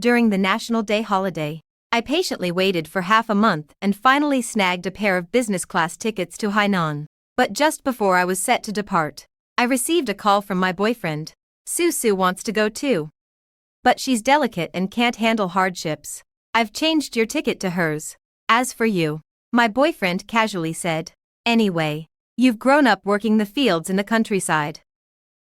during the National Day holiday. I patiently waited for half a month and finally snagged a pair of business class tickets to Hainan. But just before I was set to depart, I received a call from my boyfriend. Susu wants to go too. But she's delicate and can't handle hardships. I've changed your ticket to hers. As for you, my boyfriend casually said. Anyway, you've grown up working the fields in the countryside.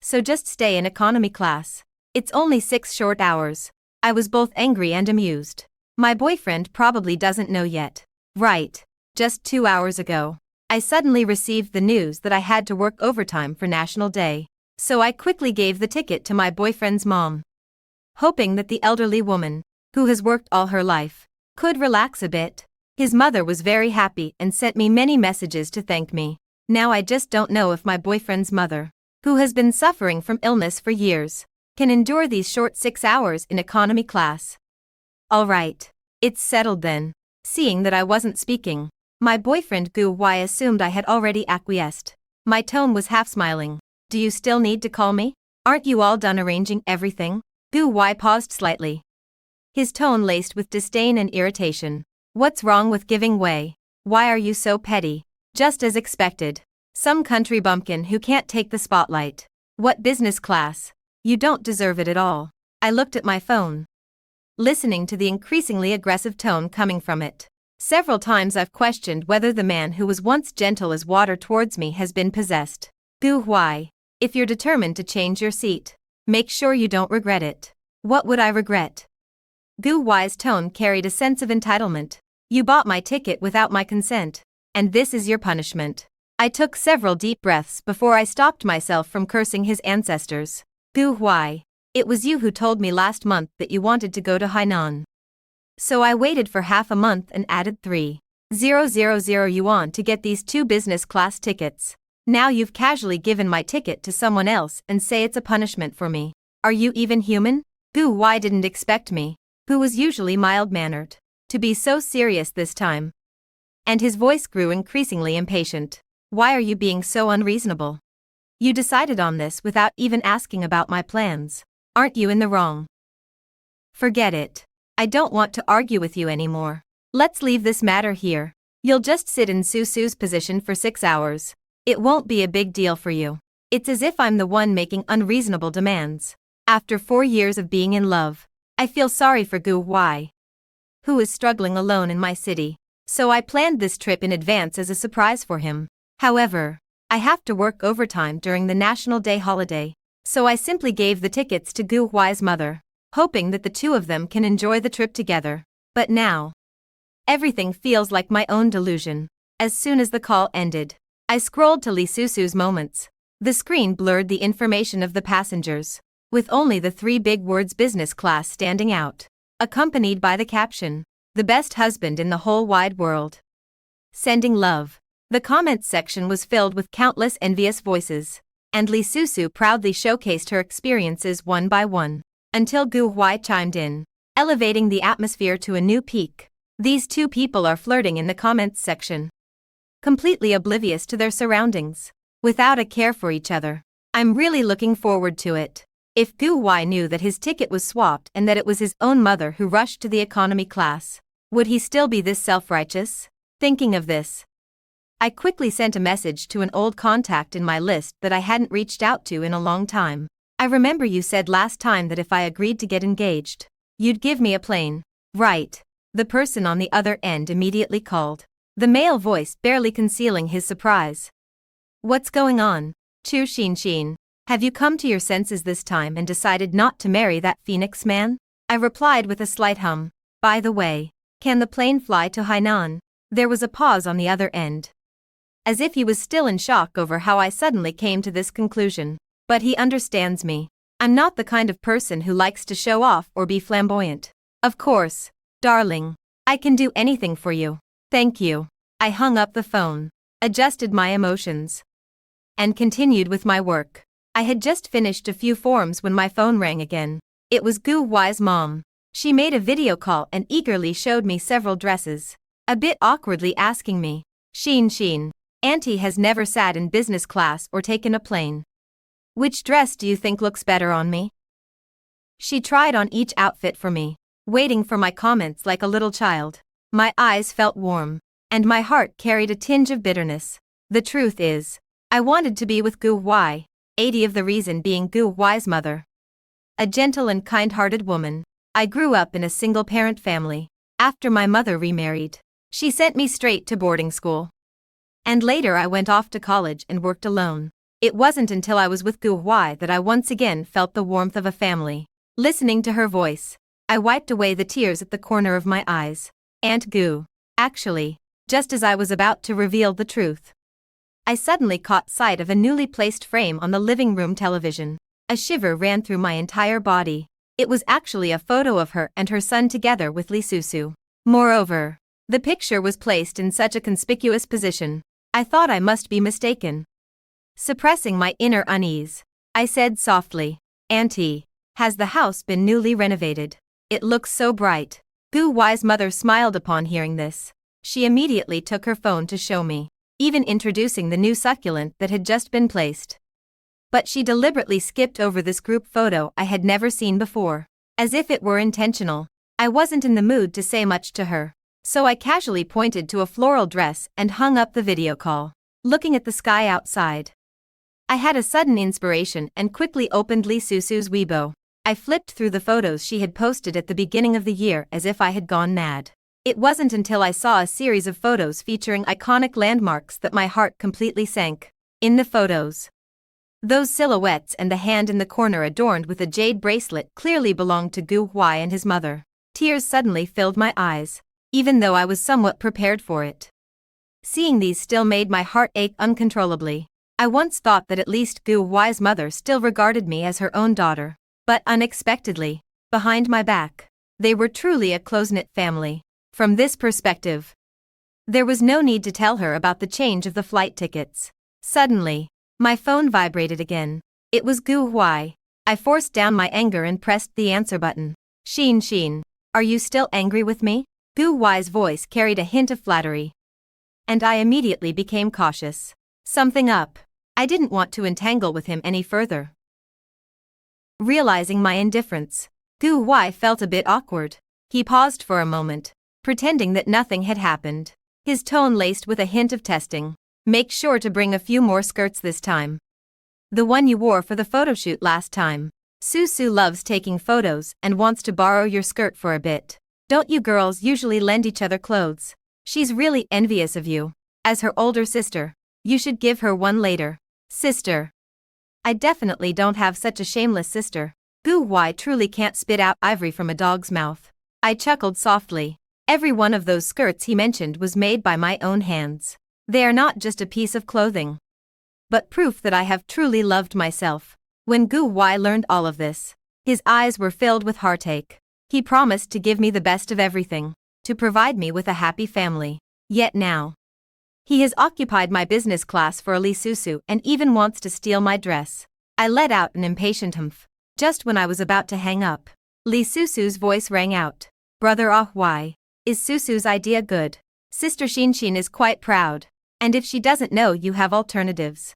So just stay in economy class. It's only 6 short hours. I was both angry and amused. My boyfriend probably doesn't know yet. Right. Just 2 hours ago, I suddenly received the news that I had to work overtime for National Day. So I quickly gave the ticket to my boyfriend's mom, hoping that the elderly woman, who has worked all her life, could relax a bit. His mother was very happy and sent me many messages to thank me. Now I just don't know if my boyfriend's mother, who has been suffering from illness for years, can endure these short 6 hours in economy class. All right. It's settled then. Seeing that I wasn't speaking, my boyfriend Gu assumed I had already acquiesced. My tone was half smiling. Do you still need to call me? Aren't you all done arranging everything? Gu paused slightly, his tone laced with disdain and irritation. What's wrong with giving way? Why are you so petty? Just as expected. Some country bumpkin who can't take the spotlight. What business class? You don't deserve it at all. I looked at my phone, listening to the increasingly aggressive tone coming from it. Several times I've questioned whether the man who was once gentle as water towards me has been possessed. Gu if you're determined to change your seat, make sure you don't regret it. What would I regret? Gu's tone carried a sense of entitlement. You bought my ticket without my consent, and this is your punishment. I took several deep breaths before I stopped myself from cursing his ancestors. Gu it was you who told me last month that you wanted to go to Hainan. So I waited for half a month and added 3,000 yuan to get these 2 business class tickets. Now you've casually given my ticket to someone else and say it's a punishment for me. Are you even human? Gu didn't expect me, who was usually mild-mannered, to be so serious this time. And his voice grew increasingly impatient. Why are you being so unreasonable? You decided on this without even asking about my plans. Aren't you in the wrong? Forget it. I don't want to argue with you anymore. Let's leave this matter here. You'll just sit in Susu's position for 6 hours. It won't be a big deal for you. It's as if I'm the one making unreasonable demands. After 4 years of being in love, I feel sorry for Gu who is struggling alone in my city. So I planned this trip in advance as a surprise for him. However, I have to work overtime during the National Day holiday, so I simply gave the tickets to Gu's mother, hoping that the 2 of them can enjoy the trip together. But now, everything feels like my own delusion. As soon as the call ended, I scrolled to Li Susu's moments. The screen blurred the information of the passengers, with only the 3 big words business class standing out, accompanied by the caption, "The best husband in the whole wide world. Sending love." The comments section was filled with countless envious voices, and Li Susu proudly showcased her experiences one by one, until Gu chimed in, elevating the atmosphere to a new peak. These 2 people are flirting in the comments section, completely oblivious to their surroundings, without a care for each other. I'm really looking forward to it. If Gu knew that his ticket was swapped and that it was his own mother who rushed to the economy class, would he still be this self-righteous? Thinking of this, I quickly sent a message to an old contact in my list that I hadn't reached out to in a long time. I remember you said last time that if I agreed to get engaged, you'd give me a plane. Right. The person on the other end immediately called, the male voice barely concealing his surprise. What's going on? Chu Xin, have you come to your senses this time and decided not to marry that Phoenix man? I replied with a slight hum. By the way, can the plane fly to Hainan? There was a pause on the other end, as if he was still in shock over how I suddenly came to this conclusion. But he understands me. I'm not the kind of person who likes to show off or be flamboyant. Of course, darling. I can do anything for you. Thank you. I hung up the phone, adjusted my emotions, and continued with my work. I had just finished a few forms when my phone rang again. It was Gu's mom. She made a video call and eagerly showed me several dresses, a bit awkwardly asking me, Xin, Auntie has never sat in business class or taken a plane. Which dress do you think looks better on me? She tried on each outfit for me, waiting for my comments like a little child. My eyes felt warm, and my heart carried a tinge of bitterness. The truth is, I wanted to be with Gu Y, 80 of the reason being Gu Y's mother. A gentle and kind-hearted woman. I grew up in a single-parent family. After my mother remarried, she sent me straight to boarding school. And later I went off to college and worked alone. It wasn't until I was with Gu Y that I once again felt the warmth of a family. Listening to her voice, I wiped away the tears at the corner of my eyes. Aunt Gu. Actually, just as I was about to reveal the truth, I suddenly caught sight of a newly placed frame on the living room television. A shiver ran through my entire body. It was actually a photo of her and her son together with Lee Susu. Moreover, the picture was placed in such a conspicuous position, I thought I must be mistaken. Suppressing my inner unease, I said softly, "Auntie, has the house been newly renovated? It looks so bright." Gu Y's mother smiled upon hearing this. She immediately took her phone to show me, even introducing the new succulent that had just been placed. But she deliberately skipped over this group photo I had never seen before, as if it were intentional. I wasn't in the mood to say much to her, so I casually pointed to a floral dress and hung up the video call. Looking at the sky outside, I had a sudden inspiration and quickly opened Lee Susu's Weibo. I flipped through the photos she had posted at the beginning of the year as if I had gone mad. It wasn't until I saw a series of photos featuring iconic landmarks that my heart completely sank. In the photos, those silhouettes and the hand in the corner adorned with a jade bracelet clearly belonged to Gu Y and his mother. Tears suddenly filled my eyes, even though I was somewhat prepared for it. Seeing these still made my heart ache uncontrollably. I once thought that at least Gu Y's mother still regarded me as her own daughter. But unexpectedly, behind my back, they were truly a close-knit family. From this perspective, there was no need to tell her about the change of the flight tickets. Suddenly, my phone vibrated again. It was Gu Y. I forced down my anger and pressed the answer button. Xin, are you still angry with me? Gu Y's voice carried a hint of flattery, and I immediately became cautious. Something up. I didn't want to entangle with him any further. Realizing my indifference, Gu Y felt a bit awkward. He paused for a moment, pretending that nothing had happened. His tone laced with a hint of testing. Make sure to bring a few more skirts this time. The one you wore for the photoshoot last time. Susu loves taking photos and wants to borrow your skirt for a bit. Don't you girls usually lend each other clothes? She's really envious of you. As her older sister, you should give her one later. Sister. I definitely don't have such a shameless sister. Gu Y truly can't spit out ivory from a dog's mouth. I chuckled softly. Every one of those skirts he mentioned was made by my own hands. They are not just a piece of clothing, but proof that I have truly loved myself. When Gu Y learned all of this, his eyes were filled with heartache. He promised to give me the best of everything, to provide me with a happy family. Yet now, he has occupied my business class for a Lee Susu and even wants to steal my dress. I let out an impatient humph. Just when I was about to hang up, Lee Susu's voice rang out. Brother Ah Why, is Susu's idea good? Sister Xin is quite proud. And if she doesn't know you have alternatives,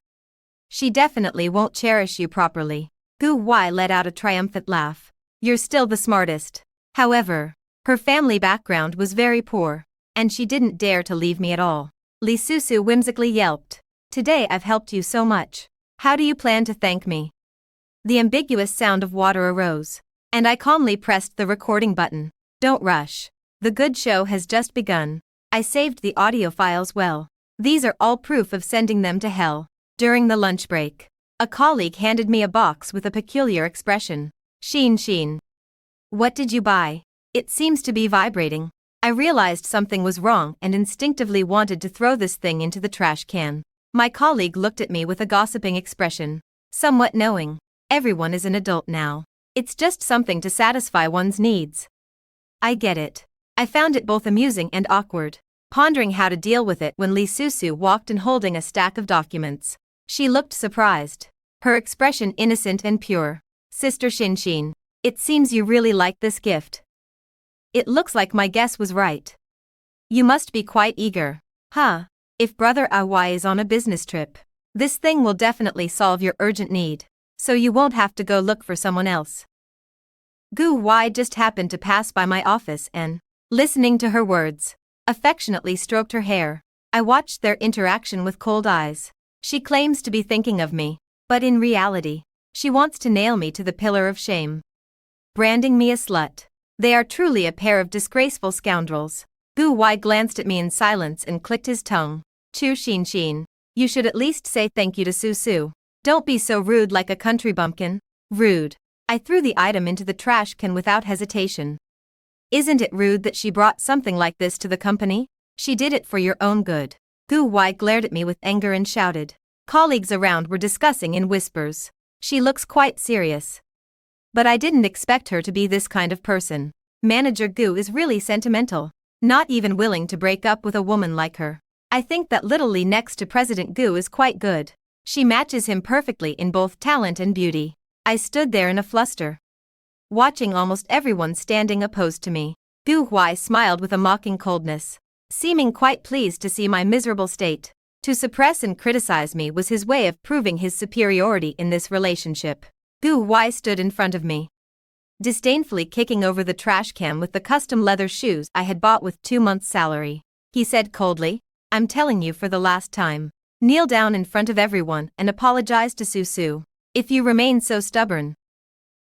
she definitely won't cherish you properly. Gu Y let out a triumphant laugh. You're still the smartest. However, her family background was very poor, and she didn't dare to leave me at all. Lee Susu whimsically yelped. Today I've helped you so much. How do you plan to thank me? The ambiguous sound of water arose, and I calmly pressed the recording button. Don't rush. The good show has just begun. I saved the audio files well. These are all proof of sending them to hell. During the lunch break, a colleague handed me a box with a peculiar expression. Xin. What did you buy? It seems to be vibrating. I realized something was wrong and instinctively wanted to throw this thing into the trash can. My colleague looked at me with a gossiping expression, somewhat knowing. Everyone is an adult now. It's just something to satisfy one's needs. I get it. I found it both amusing and awkward, pondering how to deal with it when Lee Susu walked in holding a stack of documents. She looked surprised, her expression innocent and pure. Sister Xin, it seems you really like this gift. It looks like my guess was right. You must be quite eager. Huh? If Brother Awai is on a business trip, this thing will definitely solve your urgent need, so you won't have to go look for someone else. Gu Wai just happened to pass by my office and, listening to her words, affectionately stroked her hair. I watched their interaction with cold eyes. She claims to be thinking of me, but in reality, she wants to nail me to the pillar of shame, branding me a slut. They are truly a pair of disgraceful scoundrels. Gu Wai glanced at me in silence and clicked his tongue. Chu Xin, you should at least say thank you to Su Su. Don't be so rude like a country bumpkin. Rude. I threw the item into the trash can without hesitation. Isn't it rude that she brought something like this to the company? She did it for your own good. Gu Wai glared at me with anger and shouted. Colleagues around were discussing in whispers. She looks quite serious. But I didn't expect her to be this kind of person. Manager Gu is really sentimental, not even willing to break up with a woman like her. I think that little Lee next to President Gu is quite good. She matches him perfectly in both talent and beauty. I stood there in a fluster, watching almost everyone standing opposed to me. Gu Wai smiled with a mocking coldness, seeming quite pleased to see my miserable state. To suppress and criticize me was his way of proving his superiority in this relationship. Gu Wai stood in front of me, disdainfully kicking over the trash can with the custom leather shoes I had bought with 2 months' salary. He said coldly, I'm telling you for the last time. Kneel down in front of everyone and apologize to Su Su. If you remain so stubborn,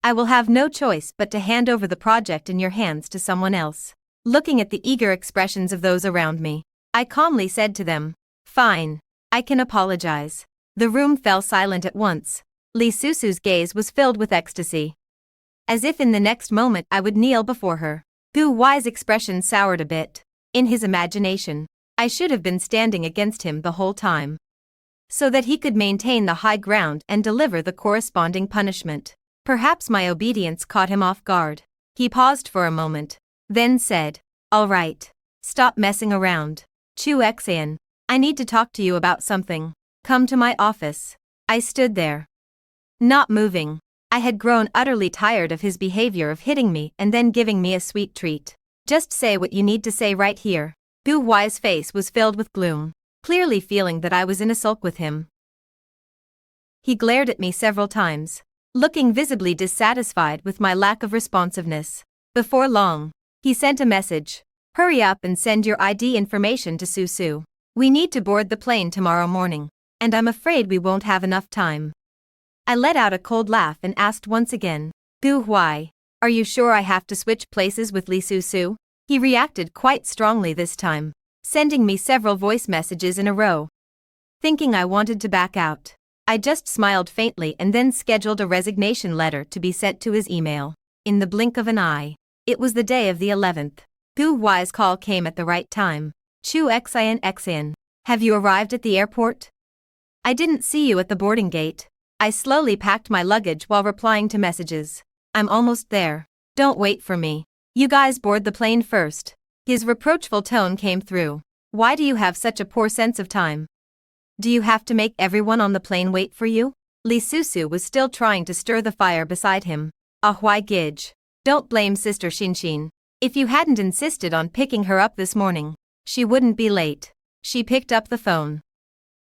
I will have no choice but to hand over the project in your hands to someone else. Looking at the eager expressions of those around me, I calmly said to them, Fine, I can apologize. The room fell silent at once. Lee Susu's gaze was filled with ecstasy, as if in the next moment I would kneel before her. Gu Wai's expression soured a bit. In his imagination, I should have been standing against him the whole time, so that he could maintain the high ground and deliver the corresponding punishment. Perhaps my obedience caught him off guard. He paused for a moment, then said, All right, stop messing around. Chu Xian, I need to talk to you about something. Come to my office. I stood there, not moving. I had grown utterly tired of his behavior of hitting me and then giving me a sweet treat. Just say what you need to say right here. Gu Wai's face was filled with gloom, clearly feeling that I was in a sulk with him. He glared at me several times, looking visibly dissatisfied with my lack of responsiveness. Before long, he sent a message. Hurry up and send your ID information to Su Su. We need to board the plane tomorrow morning, and I'm afraid we won't have enough time. I let out a cold laugh and asked once again, Gu Wai, are you sure I have to switch places with Lee Su Su? He reacted quite strongly this time, sending me several voice messages in a row. Thinking I wanted to back out, I just smiled faintly and then scheduled a resignation letter to be sent to his email. In the blink of an eye, it was the day of the 11th. Gu Wai's call came at the right time. Chu Xian, have you arrived at the airport? I didn't see you at the boarding gate. I slowly packed my luggage while replying to messages. I'm almost there. Don't wait for me. You guys board the plane first. His reproachful tone came through. Why do you have such a poor sense of time? Do you have to make everyone on the plane wait for you? Lee Susu was still trying to stir the fire beside him. Why Gij? Don't blame Sister Xin. If you hadn't insisted on picking her up this morning, she wouldn't be late. She picked up the phone,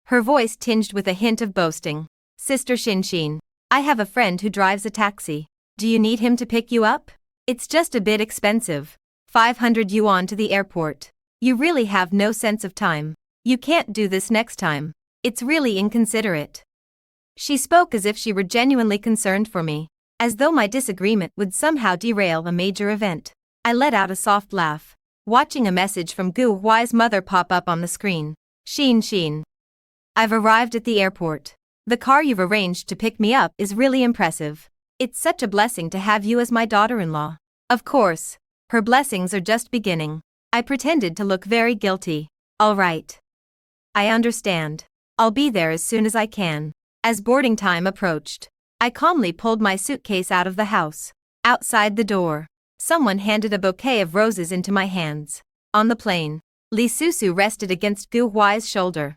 her voice tinged with a hint of boasting. Sister Xin, I have a friend who drives a taxi. Do you need him to pick you up? It's just a bit expensive. 500 yuan to the airport. You really have no sense of time. You can't do this next time. It's really inconsiderate. She spoke as if she were genuinely concerned for me, as though my disagreement would somehow derail a major event. I let out a soft laugh, watching a message from Gu Wai's mother pop up on the screen. Xin, I've arrived at the airport. The car you've arranged to pick me up is really impressive. It's such a blessing to have you as my daughter-in-law. Of course, her blessings are just beginning. I pretended to look very guilty. All right. I understand. I'll be there as soon as I can. As boarding time approached, I calmly pulled my suitcase out of the house. Outside the door, someone handed a bouquet of roses into my hands. On the plane, Lee Susu rested against Gu Wai's shoulder,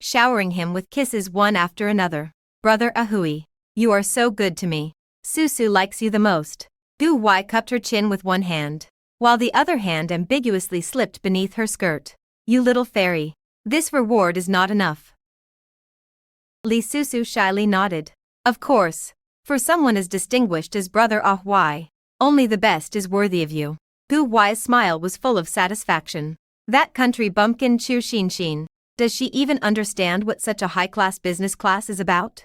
showering him with kisses one after another. Brother Ahui, you are so good to me. Susu likes you the most. Gu Wai cupped her chin with one hand, while the other hand ambiguously slipped beneath her skirt. You little fairy. This reward is not enough. Lee Susu shyly nodded. Of course, for someone as distinguished as Brother Ahui, Only the best is worthy of you. Gu Huai's smile was full of satisfaction. That country bumpkin Chu Xin. Does she even understand what such a high-class business class is about?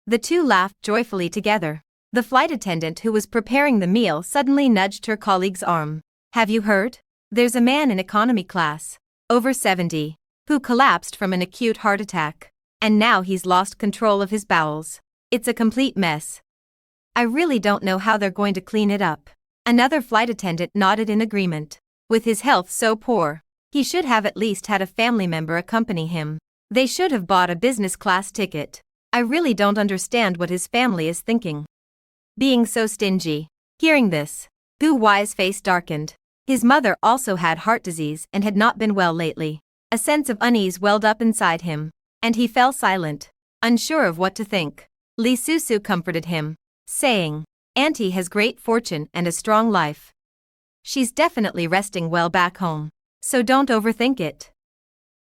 The two laughed joyfully together. The flight attendant who was preparing the meal suddenly nudged her colleague's arm. Have you heard? There's a man in economy class, over 70, who collapsed from an acute heart attack. And now he's lost control of his bowels. It's a complete mess. I really don't know how they're going to clean it up. Another flight attendant nodded in agreement. With his health so poor, he should have at least had a family member accompany him. They should have bought a business class ticket. I really don't understand what his family is thinking. Being so stingy. Hearing this, Gu Huai's face darkened. His mother also had heart disease and had not been well lately. A sense of unease welled up inside him, and he fell silent, unsure of what to think. Li Susu comforted him, saying, Auntie has great fortune and a strong life. She's definitely resting well back home, so don't overthink it.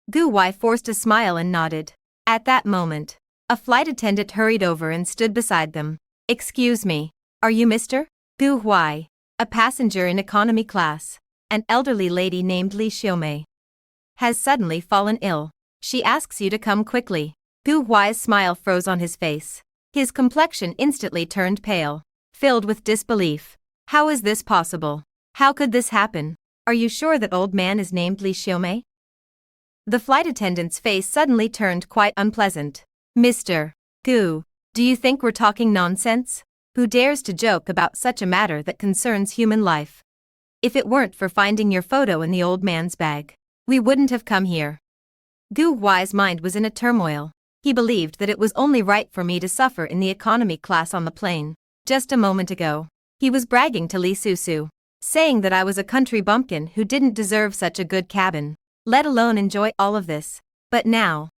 Gu Huai forced a smile and nodded. At that moment, a flight attendant hurried over and stood beside them. Excuse me, are you Mr. Gu Huai? A passenger in economy class, an elderly lady named Li Xiaomei, has suddenly fallen ill. She asks you to come quickly. Gu Huai's smile froze on his face. His complexion instantly turned pale, filled with disbelief. How is this possible? How could this happen? Are you sure that old man is named Li Xiaomei? The flight attendant's face suddenly turned quite unpleasant. Mr. Gu, do you think we're talking nonsense? Who dares to joke about such a matter that concerns human life? If it weren't for finding your photo in the old man's bag, we wouldn't have come here. Gu Huai's mind was in a turmoil. He believed that it was only right for me to suffer in the economy class on the plane. Just a moment ago, he was bragging to Li Susu, saying that I was a country bumpkin who didn't deserve such a good cabin, let alone enjoy all of this. But now,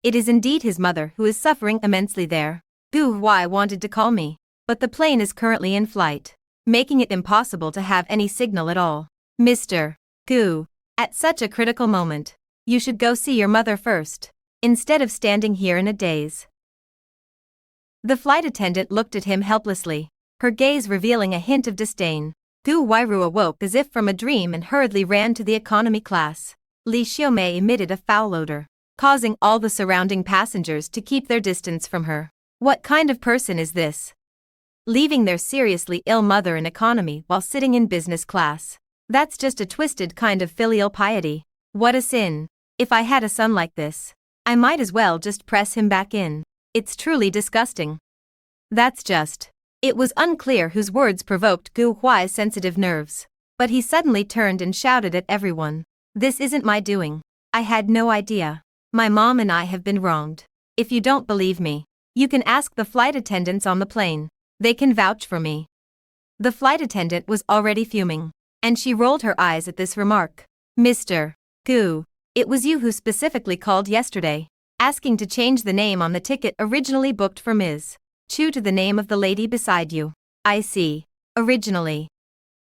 it is indeed his mother who is suffering immensely there. Gu Huai wanted to call me, but the plane is currently in flight, making it impossible to have any signal at all. Mr. Gu, at such a critical moment, you should go see your mother first, instead of standing here in a daze. The flight attendant looked at him helplessly, her gaze revealing a hint of disdain. Gu Huairu awoke as if from a dream and hurriedly ran to the economy class. Li Xiaomei emitted a foul odor, causing all the surrounding passengers to keep their distance from her. What kind of person is this? Leaving their seriously ill mother in economy while sitting in business class. That's just a twisted kind of filial piety. What a sin. If I had a son like this, I might as well just press him back in. It's truly disgusting. That's just. It was unclear whose words provoked Gu Huai's sensitive nerves, but he suddenly turned and shouted at everyone. This isn't my doing. I had no idea. My mom and I have been wronged. If you don't believe me, you can ask the flight attendants on the plane. They can vouch for me. The flight attendant was already fuming, and she rolled her eyes at this remark. Mr. Gu, it was you who specifically called yesterday, asking to change the name on the ticket originally booked for Ms. Chu to the name of the lady beside you. I see. Originally,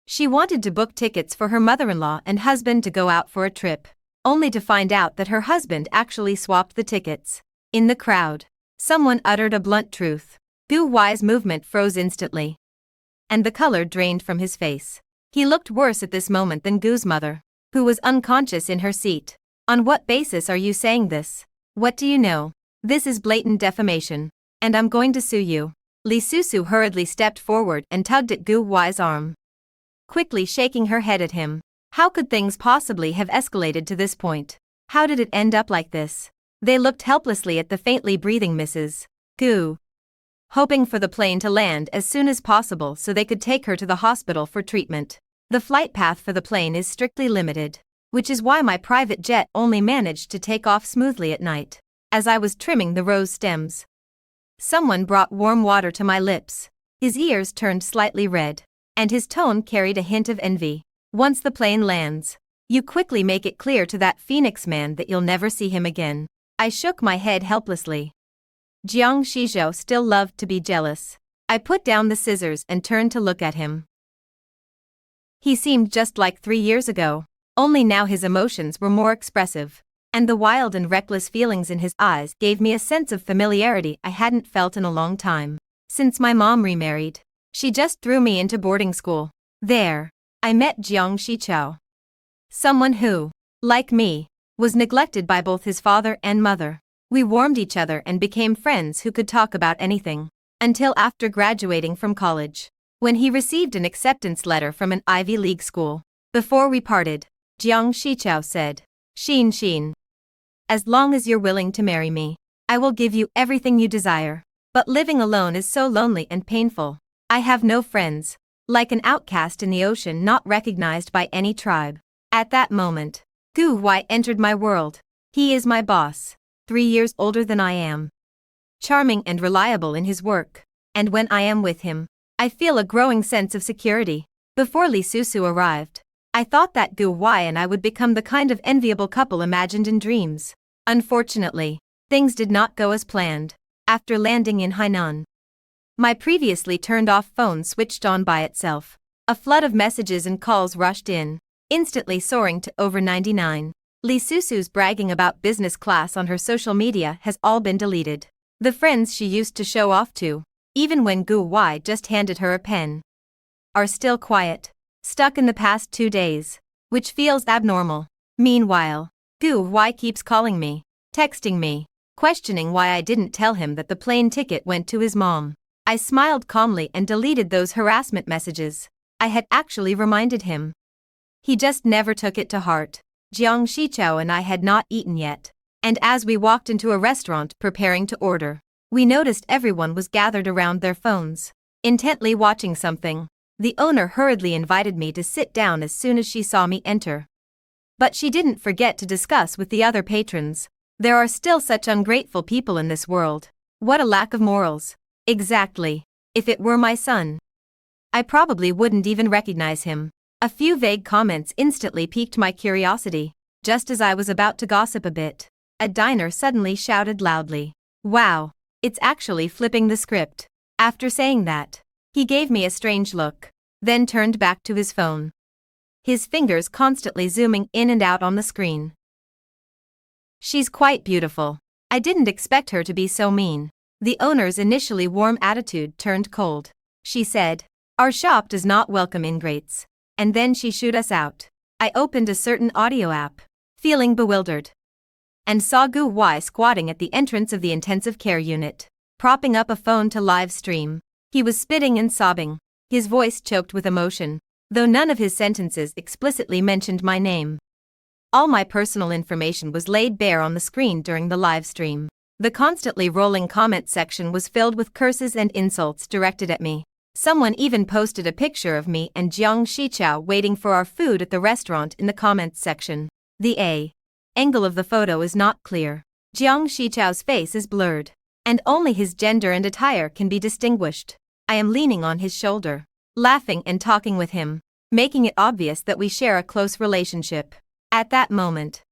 she wanted to book tickets for her mother-in-law and husband to go out for a trip, only to find out that her husband actually swapped the tickets. In the crowd, someone uttered a blunt truth. Gu Huai's movement froze instantly, and the color drained from his face. He looked worse at this moment than Gu's mother, who was unconscious in her seat. On what basis are you saying this? What do you know? This is blatant defamation, and I'm going to sue you. Li Susu hurriedly stepped forward and tugged at Gu Huai's arm, quickly shaking her head at him. How could things possibly have escalated to this point? How did it end up like this? They looked helplessly at the faintly breathing Mrs. Gu, hoping for the plane to land as soon as possible so they could take her to the hospital for treatment. The flight path for the plane is strictly limited, which is why my private jet only managed to take off smoothly at night. As I was trimming the rose stems, someone brought warm water to my lips. His ears turned slightly red, and his tone carried a hint of envy. Once the plane lands, you quickly make it clear to that Phoenix man that you'll never see him again. I shook my head helplessly. Jiang Shizhou still loved to be jealous. I put down the scissors and turned to look at him. He seemed just like 3 years ago, only now his emotions were more expressive, and the wild and reckless feelings in his eyes gave me a sense of familiarity I hadn't felt in a long time. Since my mom remarried, She just threw me into boarding school. There, I met Jiang Shichao. Someone who, like me, was neglected by both his father and mother. We warmed each other and became friends who could talk about anything. Until after graduating from college, when he received an acceptance letter from an Ivy League school. Before we parted, Jiang Shichao said, Xin, as long as you're willing to marry me, I will give you everything you desire. But living alone is so lonely and painful. I have no friends, like an outcast in the ocean not recognized by any tribe. At that moment, Gu Huai entered my world. He is my boss, 3 years older than I am. Charming and reliable in his work, and when I am with him, I feel a growing sense of security. Before Li Susu arrived, I thought that Gu Huai and I would become the kind of enviable couple imagined in dreams. Unfortunately, things did not go as planned. After landing in Hainan, my previously turned-off phone switched on by itself. A flood of messages and calls rushed in, instantly soaring to over 99. Li Susu's bragging about business class on her social media has all been deleted. The friends she used to show off to, even when Gu Huai just handed her a pen, are still quiet, stuck in the past 2 days, which feels abnormal. Meanwhile, Gu Huai keeps calling me, texting me, questioning why I didn't tell him that the plane ticket went to his mom. I smiled calmly and deleted those harassment messages. I had actually reminded him. He just never took it to heart. Jiang Shichao and I had not eaten yet, and as we walked into a restaurant preparing to order, we noticed everyone was gathered around their phones, intently watching something. The owner hurriedly invited me to sit down as soon as she saw me enter. But she didn't forget to discuss with the other patrons. There are still such ungrateful people in this world. What a lack of morals. Exactly. If it were my son, I probably wouldn't even recognize him. A few vague comments instantly piqued my curiosity. Just as I was about to gossip a bit, a diner suddenly shouted loudly, "Wow, it's actually flipping the script." After saying that, he gave me a strange look, then turned back to his phone, his fingers constantly zooming in and out on the screen. She's quite beautiful. I didn't expect her to be so mean. The owner's initially warm attitude turned cold. She said, "Our shop does not welcome ingrates." And then she shooed us out. I opened a certain audio app, feeling bewildered, and saw Gu Huai squatting at the entrance of the intensive care unit, propping up a phone to live stream. He was spitting and sobbing, his voice choked with emotion, though none of his sentences explicitly mentioned my name. All my personal information was laid bare on the screen during the live stream. The constantly rolling comment section was filled with curses and insults directed at me. Someone even posted a picture of me and Jiang Shichao waiting for our food at the restaurant in the comments section. The angle of the photo is not clear. Jiang Shichao's face is blurred, and only his gender and attire can be distinguished. I am leaning on his shoulder, laughing and talking with him, making it obvious that we share a close relationship. At that moment,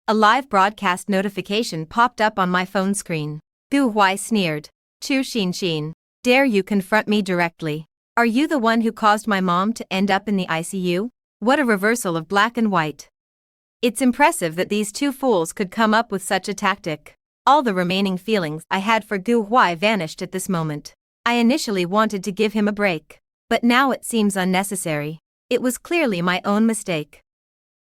a live broadcast notification popped up on my phone screen. Gu Huai sneered, "Chu Xin, dare you confront me directly? Are you the one who caused my mom to end up in the ICU? What a reversal of black and white." It's impressive that these two fools could come up with such a tactic. All the remaining feelings I had for Gu Huai vanished at this moment. I initially wanted to give him a break, but now it seems unnecessary. It was clearly my own mistake.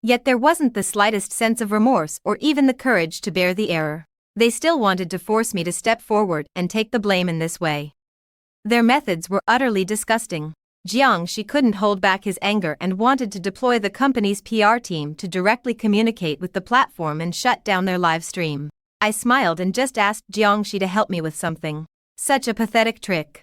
Yet there wasn't the slightest sense of remorse or even the courage to bear the error. They still wanted to force me to step forward and take the blame in this way. Their methods were utterly disgusting. Jiang Shi couldn't hold back his anger and wanted to deploy the company's PR team to directly communicate with the platform and shut down their live stream. I smiled and just asked Jiang Shi to help me with something. Such a pathetic trick.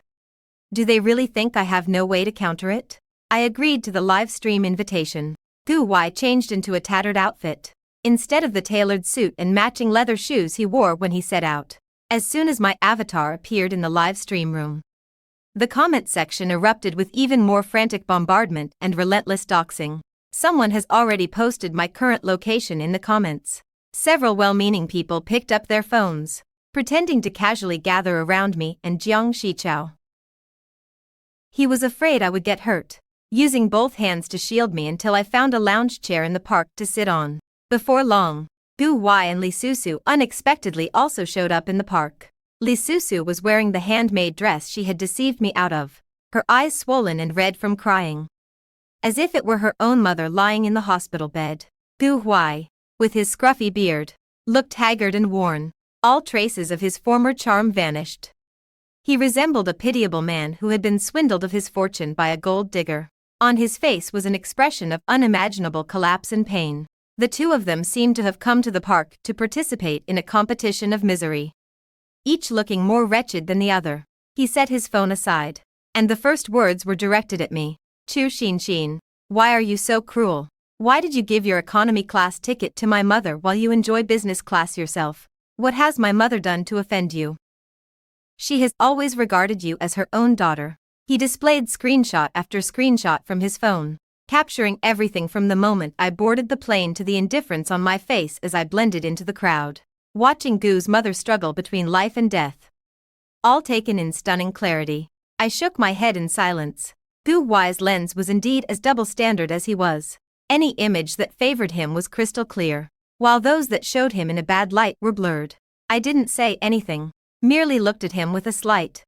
Do they really think I have no way to counter it? I agreed to the live stream invitation. Gu Huai changed into a tattered outfit, instead of the tailored suit and matching leather shoes he wore when he set out. As soon as my avatar appeared in the live stream room, the comment section erupted with even more frantic bombardment and relentless doxing. Someone has already posted my current location in the comments. Several well-meaning people picked up their phones, pretending to casually gather around me and Jiang Shichao. He was afraid I would get hurt, using both hands to shield me until I found a lounge chair in the park to sit on. Before long, Gu Huai and Li Susu unexpectedly also showed up in the park. Li Susu was wearing the handmade dress she had deceived me out of. her eyes swollen and red from crying. As if it were her own mother lying in the hospital bed. Gu Huai, with his scruffy beard, looked haggard and worn. All traces of his former charm vanished. He resembled a pitiable man who had been swindled of his fortune by a gold digger. On his face was an expression of unimaginable collapse and pain. The two of them seemed to have come to the park to participate in a competition of misery. Each looking more wretched than the other. He set his phone aside. And the first words were directed at me. Chu Xin, why are you so cruel? Why did you give your economy class ticket to my mother while you enjoy business class yourself? What has my mother done to offend you? She has always regarded you as her own daughter. He displayed screenshot after screenshot from his phone, capturing everything from the moment I boarded the plane to the indifference on my face as I blended into the crowd, watching Gu's mother struggle between life and death. All taken in stunning clarity. I shook my head in silence. Gu Huai's lens was indeed as double standard as he was. Any image that favored him was crystal clear, while those that showed him in a bad light were blurred. I didn't say anything, merely looked at him with a slight,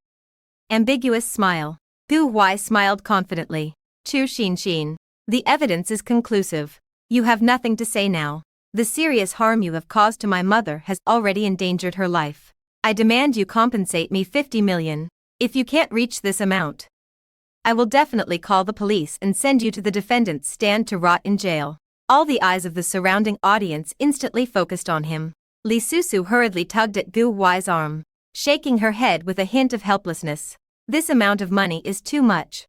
ambiguous smile. Gu Huai smiled confidently. Chu Xin, the evidence is conclusive. You have nothing to say now. The serious harm you have caused to my mother has already endangered her life. I demand you compensate me 50 million. If you can't reach this amount, I will definitely call the police and send you to the defendant's stand to rot in jail. All the eyes of the surrounding audience instantly focused on him. Li Susu hurriedly tugged at Gu Huai's arm, shaking her head with a hint of helplessness. This amount of money is too much.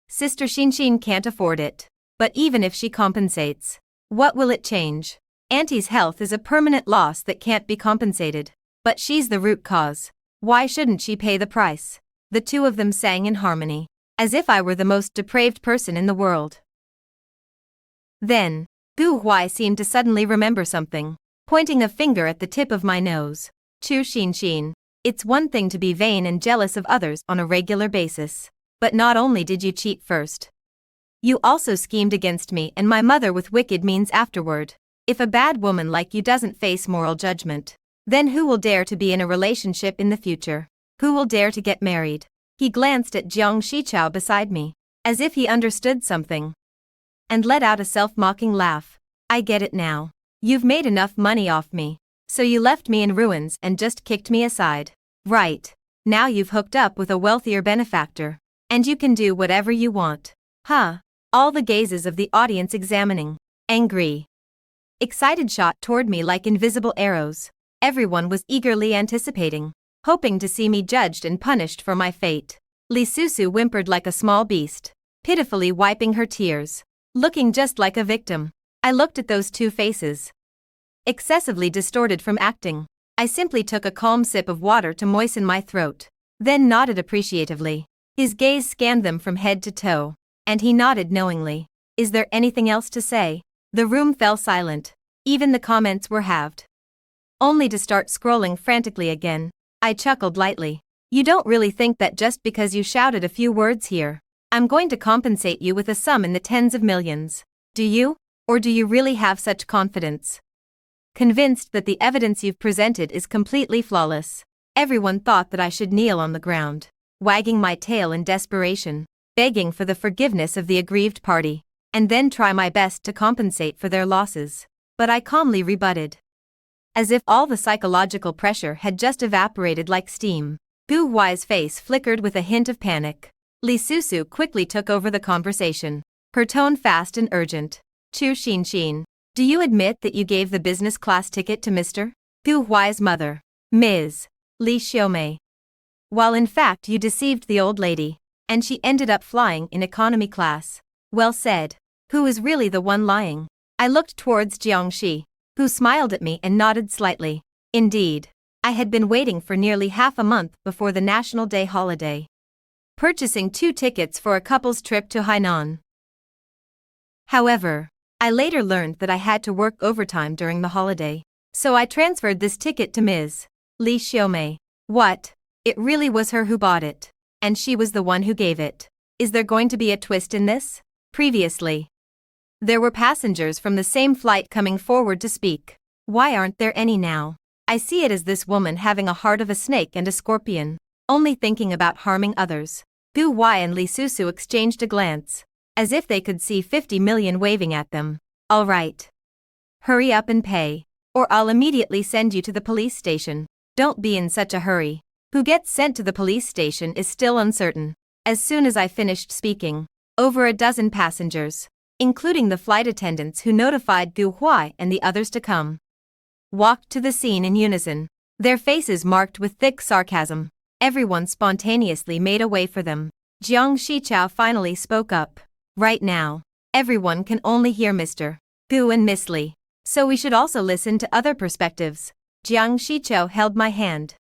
Sister Xin can't afford it. But even if she compensates, what will it change? Auntie's health is a permanent loss that can't be compensated. But she's the root cause. Why shouldn't she pay the price? The two of them sang in harmony, as if I were the most depraved person in the world. Then, Gu Huai seemed to suddenly remember something, pointing a finger at the tip of my nose. Chu Xin, it's one thing to be vain and jealous of others on a regular basis. But not only did you cheat first, you also schemed against me and my mother with wicked means afterward. If a bad woman like you doesn't face moral judgment, then who will dare to be in a relationship in the future? Who will dare to get married? He glanced at Jiang Shichao beside me, as if he understood something, and let out a self-mocking laugh. I get it now. You've made enough money off me, so you left me in ruins and just kicked me aside. Right. Now you've hooked up with a wealthier benefactor, and you can do whatever you want. Huh? All the gazes of the audience examining, angry, excited shot toward me like invisible arrows. Everyone was eagerly anticipating, hoping to see me judged and punished for my fate. Li Susu whimpered like a small beast, pitifully wiping her tears, looking just like a victim. I looked at those two faces, excessively distorted from acting. I simply took a calm sip of water to moisten my throat, then nodded appreciatively. His gaze scanned them from head to toe, and he nodded knowingly. Is there anything else to say? The room fell silent. Even the comments were halved, only to start scrolling frantically again. I chuckled lightly. You don't really think that just because you shouted a few words here, I'm going to compensate you with a sum in the tens of millions? Do you? Or do you really have such confidence? Convinced that the evidence you've presented is completely flawless. Everyone thought that I should kneel on the ground, wagging my tail in desperation, begging for the forgiveness of the aggrieved party, and then try my best to compensate for their losses. But I calmly rebutted, as if all the psychological pressure had just evaporated like steam. Gu Huai's face flickered with a hint of panic. Li Susu quickly took over the conversation, her tone fast and urgent. Chu Xin, do you admit that you gave the business class ticket to Mr. Gu Huai's mother, Ms. Li Xiaomei, while in fact you deceived the old lady, and she ended up flying in economy class? Well said. Who is really the one lying? I looked towards Jiangxi, who smiled at me and nodded slightly. Indeed, I had been waiting for nearly half a month before the National Day holiday, purchasing 2 tickets for a couple's trip to Hainan. However, I later learned that I had to work overtime during the holiday, so I transferred this ticket to Ms. Li Xiaomei. What? It really was her who bought it, and she was the one who gave it. Is there going to be a twist in this? Previously, there were passengers from the same flight coming forward to speak. Why aren't there any now? I see it as this woman having a heart of a snake and a scorpion, only thinking about harming others. Gu Huai and Li Susu exchanged a glance, as if they could see 50 million waving at them. All right. Hurry up and pay, or I'll immediately send you to the police station. Don't be in such a hurry. Who gets sent to the police station is still uncertain. As soon as I finished speaking, over a dozen passengers, including the flight attendants who notified Gu Huai and the others to come, walked to the scene in unison, their faces marked with thick sarcasm. Everyone spontaneously made a way for them. Jiang Shichao finally spoke up. Right now, everyone can only hear Mr. Gu and Miss Li, so we should also listen to other perspectives. Jiang Shichao held my hand,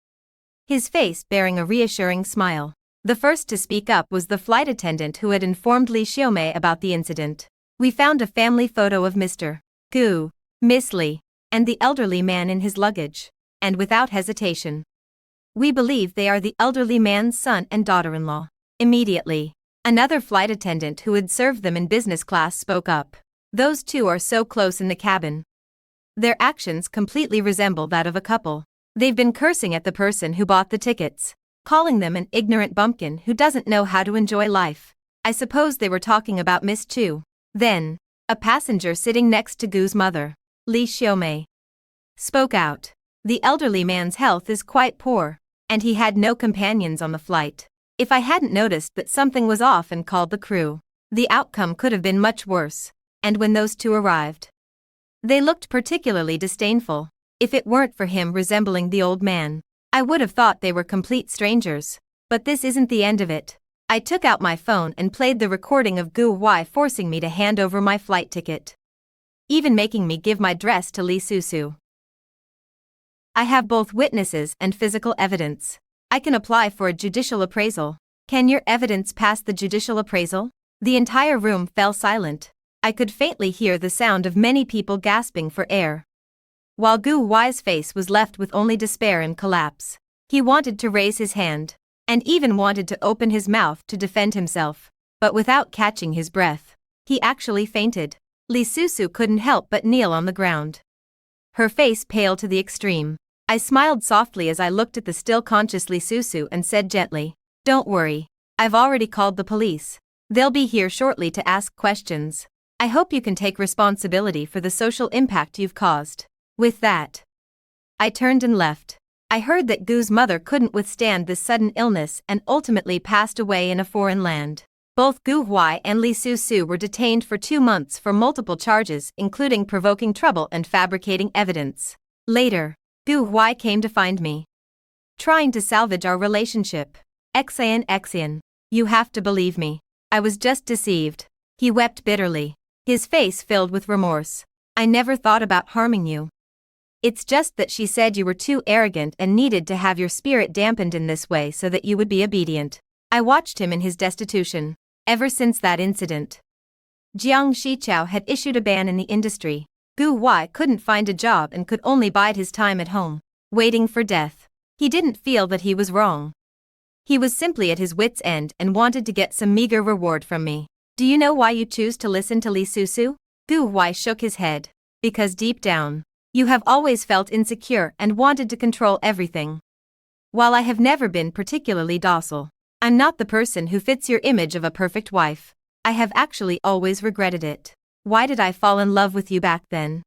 his face bearing a reassuring smile. The first to speak up was the flight attendant who had informed Li Xiaomei about the incident. We found a family photo of Mr. Gu, Miss Li, and the elderly man in his luggage, and without hesitation, we believe they are the elderly man's son and daughter-in-law. Immediately, another flight attendant who had served them in business class spoke up. Those two are so close in the cabin. Their actions completely resemble that of a couple. They've been cursing at the person who bought the tickets, calling them an ignorant bumpkin who doesn't know how to enjoy life. I suppose they were talking about Miss Chu. Then, a passenger sitting next to Gu's mother, Li Xiaomei, spoke out. The elderly man's health is quite poor, and he had no companions on the flight. If I hadn't noticed that something was off and called the crew, the outcome could have been much worse. And when those two arrived, they looked particularly disdainful. If it weren't for him resembling the old man, I would have thought they were complete strangers. But this isn't the end of it. I took out my phone and played the recording of Gu Huai forcing me to hand over my flight ticket, even making me give my dress to Li Susu. I have both witnesses and physical evidence. I can apply for a judicial appraisal. Can your evidence pass the judicial appraisal? The entire room fell silent. I could faintly hear the sound of many people gasping for air, while Gu Huai's face was left with only despair and collapse. He wanted to raise his hand, and even wanted to open his mouth to defend himself, but without catching his breath, he actually fainted. Li Susu couldn't help but kneel on the ground, her face pale to the extreme. I smiled softly as I looked at the still conscious Li Susu and said gently, "Don't worry, I've already called the police. They'll be here shortly to ask questions. I hope you can take responsibility for the social impact you've caused." With that, I turned and left. I heard that Gu's mother couldn't withstand this sudden illness and ultimately passed away in a foreign land. Both Gu Huai and Li Susu were detained for 2 months for multiple charges including provoking trouble and fabricating evidence. Later, Gu Huai came to find me, trying to salvage our relationship. Xian, you have to believe me. I was just deceived. He wept bitterly, his face filled with remorse. I never thought about harming you. It's just that she said you were too arrogant and needed to have your spirit dampened in this way so that you would be obedient. I watched him in his destitution. Ever since that incident, Jiang Shichao had issued a ban in the industry. Gu Huai couldn't find a job and could only bide his time at home, waiting for death. He didn't feel that he was wrong. He was simply at his wit's end and wanted to get some meager reward from me. Do you know why you choose to listen to Li Susu? Gu Huai shook his head. Because deep down, you have always felt insecure and wanted to control everything. While I have never been particularly docile, I'm not the person who fits your image of a perfect wife. I have actually always regretted it. Why did I fall in love with you back then?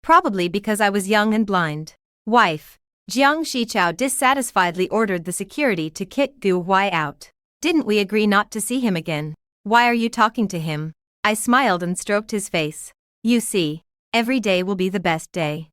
Probably because I was young and blind. Wife. Jiang Shichao dissatisfiedly ordered the security to kick Gu Huai out. Didn't we agree not to see him again? Why are you talking to him? I smiled and stroked his face. You see, every day will be the best day.